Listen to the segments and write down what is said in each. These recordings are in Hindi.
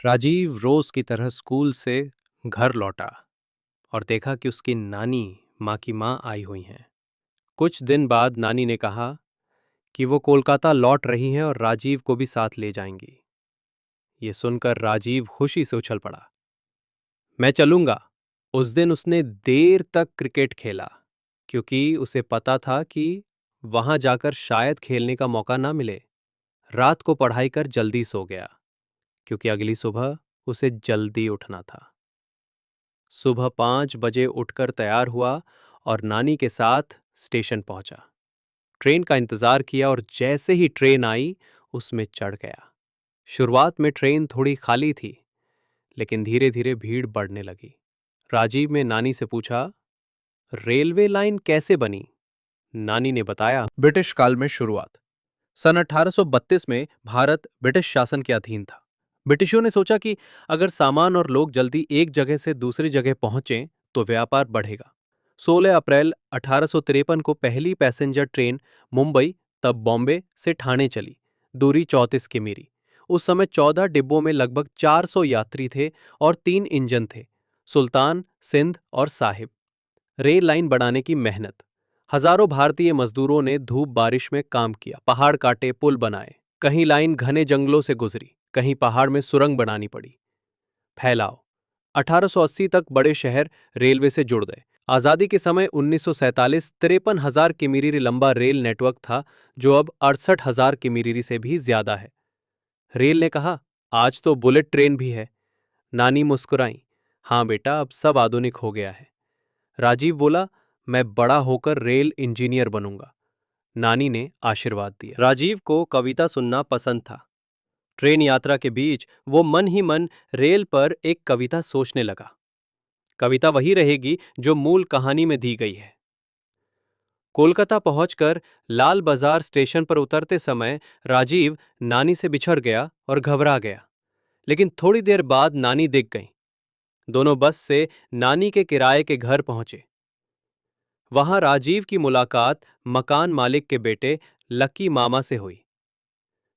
राजीव रोज की तरह स्कूल से घर लौटा और देखा कि उसकी नानी माँ की माँ आई हुई हैं। कुछ दिन बाद नानी ने कहा कि वो कोलकाता लौट रही हैं और राजीव को भी साथ ले जाएंगी। ये सुनकर राजीव खुशी से उछल पड़ा। मैं चलूंगा। उस दिन उसने देर तक क्रिकेट खेला क्योंकि उसे पता था कि वहां जाकर शायद खेलने का मौका ना मिले। रात को पढ़ाई कर जल्दी सो गया क्योंकि अगली सुबह उसे जल्दी उठना था। सुबह 5 बजे उठकर तैयार हुआ और नानी के साथ स्टेशन पहुंचा। ट्रेन का इंतजार किया और जैसे ही ट्रेन आई उसमें चढ़ गया। शुरुआत में ट्रेन थोड़ी खाली थी, लेकिन धीरे धीरे भीड़ बढ़ने लगी। राजीव ने नानी से पूछा, रेलवे लाइन कैसे बनी? नानी ने बताया, ब्रिटिश काल में शुरुआत। सन 1832 में भारत ब्रिटिश शासन के अधीन था। ब्रिटिशों ने सोचा कि अगर सामान और लोग जल्दी एक जगह से दूसरी जगह पहुंचें तो व्यापार बढ़ेगा। 16 अप्रैल 1853 को पहली पैसेंजर ट्रेन मुंबई तब बॉम्बे से ठाणे चली। दूरी 34 किमी। उस समय 14 डिब्बों में लगभग 400 यात्री थे और 3 इंजन थे, सुल्तान, सिंध और साहिब। रेल लाइन बनाने की मेहनत। हजारों भारतीय मजदूरों ने धूप बारिश में काम किया, पहाड़ काटे, पुल बनाए। कहीं लाइन घने जंगलों से गुजरी, कहीं पहाड़ में सुरंग बनानी पड़ी। फैलाव। 1880 तक बड़े शहर रेलवे से जुड़ गए। आजादी के समय 1947 53,000 किमी लंबा रेल नेटवर्क था, जो अब 68,000 किमी से भी ज्यादा है। रेल ने कहा, आज तो बुलेट ट्रेन भी है। नानी मुस्कुराई, हाँ बेटा, अब सब आधुनिक हो गया है। राजीव बोला, मैं बड़ा होकर रेल इंजीनियर बनूंगा। नानी ने आशीर्वाद दिया। राजीव को कविता सुनना पसंद था। ट्रेन यात्रा के बीच वो मन ही मन रेल पर एक कविता सोचने लगा। कविता वही रहेगी जो मूल कहानी में दी गई है। कोलकाता पहुंचकर लाल बाजार स्टेशन पर उतरते समय राजीव नानी से बिछड़ गया और घबरा गया। लेकिन थोड़ी देर बाद नानी दिख गई। दोनों बस से नानी के किराए के घर पहुंचे। वहां राजीव की मुलाकात मकान मालिक के बेटे लकी मामा से हुई।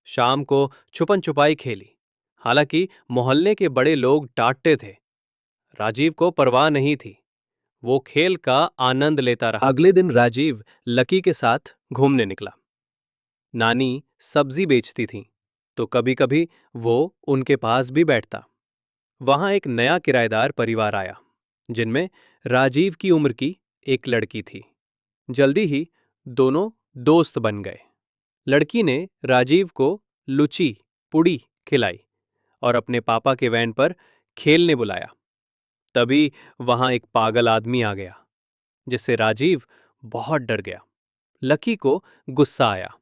शाम को छुपन छुपाई खेली। हालांकि मोहल्ले के बड़े लोग डांटते थे, राजीव को परवाह नहीं थी। वो खेल का आनंद लेता रहा। अगले दिन राजीव लकी के साथ घूमने निकला। नानी सब्जी बेचती थी, तो कभी कभी वो उनके पास भी बैठता। वहां एक नया किराएदार परिवार आया, जिनमें राजीव की उम्र की एक लड़की थी। जल्दी ही दोनों दोस्त बन गए। लड़की ने राजीव को लुची पुड़ी खिलाई और अपने पापा के वैन पर खेलने बुलाया। तभी वहां एक पागल आदमी आ गया, जिससे राजीव बहुत डर गया। लकी को गुस्सा आया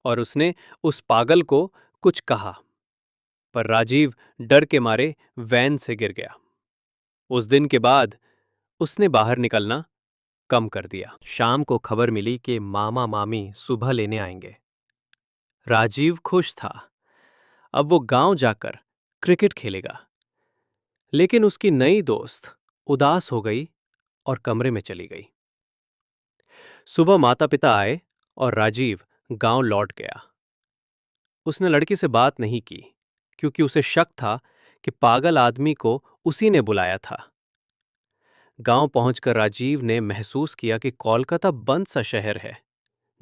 और उसने उस पागल को कुछ कहा, पर राजीव डर के मारे वैन से गिर गया। उस दिन के बाद उसने बाहर निकलना कम कर दिया। शाम को खबर मिली कि मामा मामी सुबह लेने आएंगे। राजीव खुश था। अब वो गांव जाकर क्रिकेट खेलेगा। लेकिन उसकी नई दोस्त उदास हो गई और कमरे में चली गई। सुबह माता पिता आए और राजीव गांव लौट गया। उसने लड़की से बात नहीं की, क्योंकि उसे शक था कि पागल आदमी को उसी ने बुलाया था। गांव पहुंचकर राजीव ने महसूस किया कि कोलकाता बंद सा शहर है,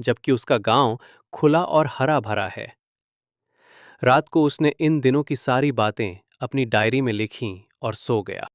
जबकि उसका गांव खुला और हरा भरा है। रात को उसने इन दिनों की सारी बातें अपनी डायरी में लिखीं और सो गया।